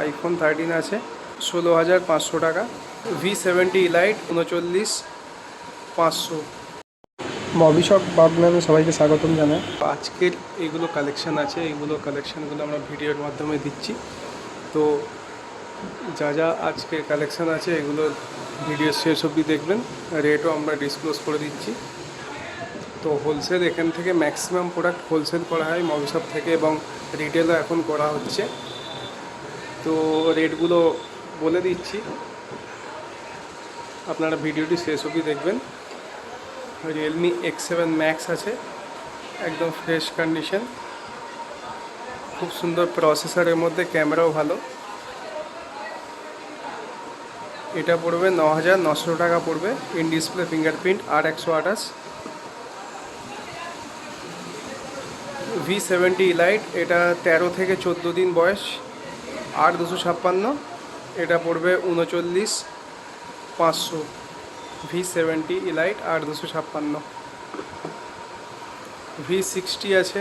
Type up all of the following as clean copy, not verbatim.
IPhone 13 আছে 16,500 টাকা। V70 elite 39,500। মবিশপ বাগনানে সবাইকে স্বাগতম জানাই। আজকের এইগুলো কালেকশান আছে, এইগুলো কালেকশানগুলো আমরা ভিডিওর মাধ্যমে দিচ্ছি। তো যা যা আজকে কালেকশান আছে এগুলো ভিডিও শেষ অবধি দেখবেন। রেটও আমরা ডিসক্লোজ করে দিচ্ছি। তো হোলসেল এখান থেকে ম্যাক্সিমাম প্রোডাক্ট হোলসেল করা হয় মবিশপ থেকে, এবং রিটেলও এখন করা হচ্ছে। তো রেটগুলো বলে দিচ্ছি, আপনারা ভিডিওটি শেষ অবধি দেখবেন। রিয়েলমি X7 ম্যাক্স আছে, একদম ফ্রেশ কন্ডিশন, খুব সুন্দর প্রসেসরের মধ্যে, ক্যামেরাও ভালো। এটা পড়বে 9,900 টাকা পড়বে। ইন ডিসপ্লে ফিঙ্গারপ্রিন্ট আর 128। V70 ইলাইট, এটা 13 থেকে 14 দিন বয়স, 8,256। এটা পড়বে 39,500। V70 elite 8,256। V60 আছে,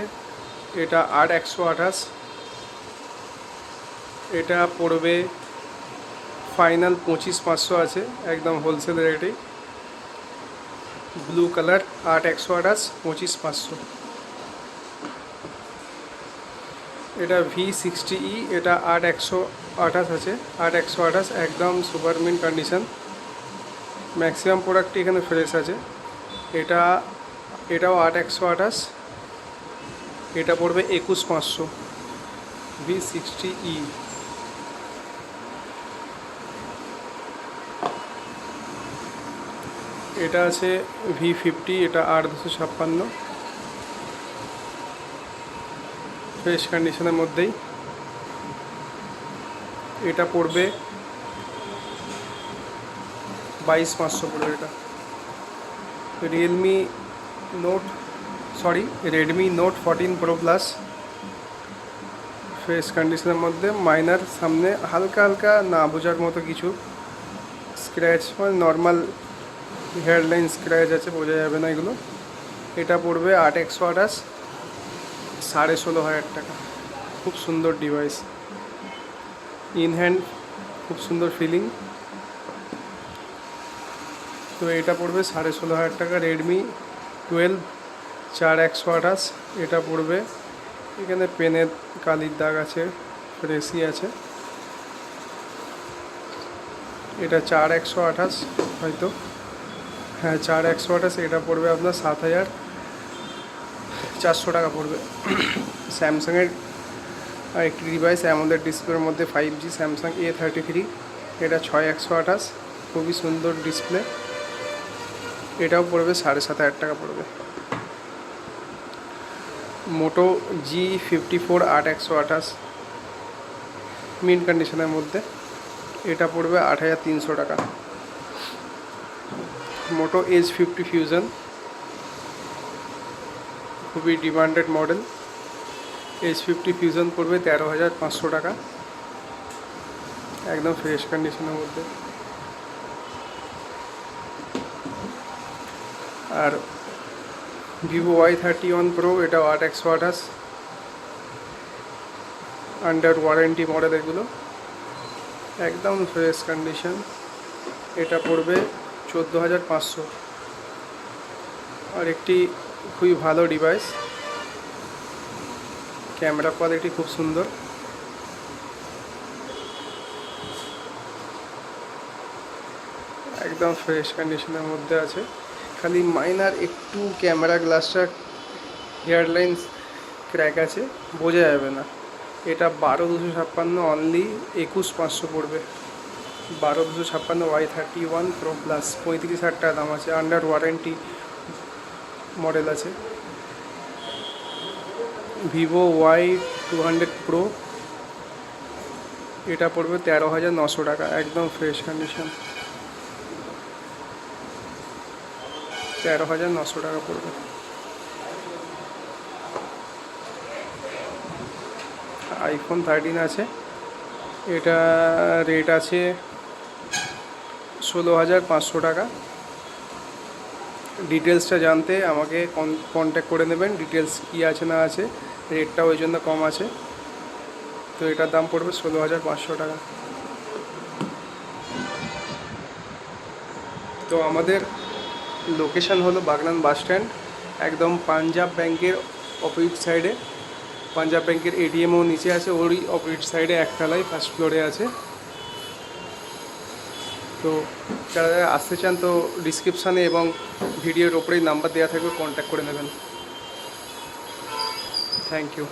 এটা 8,128। এটা পড়বে ফাইনাল 25,500 আছে, একদম হোলসেল রেটে। Blue colour 8,128, 25,500। এটা V60E, এটা 8,128 আছে, 8,128 একদম সুপার মিন্ট কন্ডিশন। ম্যাক্সিমাম প্রোডাক্টই এখানে ফ্রেশ আছে। এটাও 8,128। এটা পড়বে 21,500। V60E। এটা আছে V50, এটা 8,256, ফ্রেশ কন্ডিশনের মধ্যেই। এটা পড়বে 22,500 পড়বে। এটা Redmi note 14 pro plus, fresh কন্ডিশনের মধ্যে। মাইনার সামনে হালকা হালকা না বোঝার মতো কিছু স্ক্র্যাচ, মানে নর্মাল হেয়ারলাইন স্ক্র্যাচ আছে, বোঝা যাবে না এগুলো। এটা পড়বে 8,128, 16,500 টাকা। খুব সুন্দর ডিভাইস, ইন হ্যান্ড খুব সুন্দর ফিলিং। তো এটা পড়বে 16,500 টাকা। রেডমি 12 4,128। এটা পড়বে, এখানে পেনের কালির দাগ আছে, ফ্রেশই আছে। এটা 4,128 হয়তো, হ্যাঁ 4,128। এটা পড়বে আপনার 7,400 টাকা পড়বে। স্যামসাংয়ের একটি ডিভাইস অ্যামোলেড ডিসপ্লের মধ্যে 5G স্যামসাং A33, এটা 6,128, খুবই সুন্দর ডিসপ্লে। এটাও পড়বে 7,500 টাকা পড়বে। মোটো G54 8,128 মিন্ট কন্ডিশনের মধ্যে, এটা পড়বে 8,300 টাকা। মোটো H50 ফিউশন, খুবই ডিমান্ডেড মডেল। H50 ফিউশন পড়বে 13,500 টাকা, একদম ফ্রেশ কন্ডিশনের মধ্যে। আর ভিভো Y31 প্রো, এটাও 8,128, আন্ডার ওয়ারেন্টি মডেল এগুলো, একদম ফ্রেশ কন্ডিশন। এটা পড়বে 14,500। আর একটি খুবই ভালো ডিভাইস, ক্যামেরা কোয়ালিটি খুব সুন্দর। একদম ফ্রেশ কন্ডিশনের মধ্যে আছে, খালি মাইনার একটু ক্যামেরা গ্লাসটা হেয়ারলাইন্স ক্র্যাক আছে, বোঝা যাবে না। এটা 12,256, অনলি 21,500 পড়বে। 12,256 Y31 প্রো প্লাস, 35,000 টাকা দাম আছে, আন্ডার ওয়ারেন্টি মডেল আছে। ভিভো Y200 প্রো, এটা পড়বে 13,900 টাকা, একদম ফ্রেশ কন্ডিশন, 13,900 টাকা পড়বে। আইফোন 13 আছে, এটা রেট আছে 16,500 টাকা। ডিটেলসটা জানতে আমাকে কন্ট্যাক্ট করে নেবেন, ডিটেলস কী আছে না আছে, রেটটা ওই জন্য কম আছে। তো এটার দাম পড়বে 16,500 টাকা। তো আমাদের লোকেশান হলো বাগনান বাস স্ট্যান্ড, একদম পাঞ্জাব ব্যাংকের অপোজিট সাইডে। পাঞ্জাব ব্যাংকের এটিএমও নিচে আছে, ওরই অপোজিট সাইডে একতলায় ফার্স্ট ফ্লোরে আছে। তো যারা যারা আসতে চান তো ডিসক্রিপশানে এবং ভিডিওর ওপরেই নাম্বার দেওয়া থাকবে, কন্ট্যাক্ট করে নেবেন। Thank you.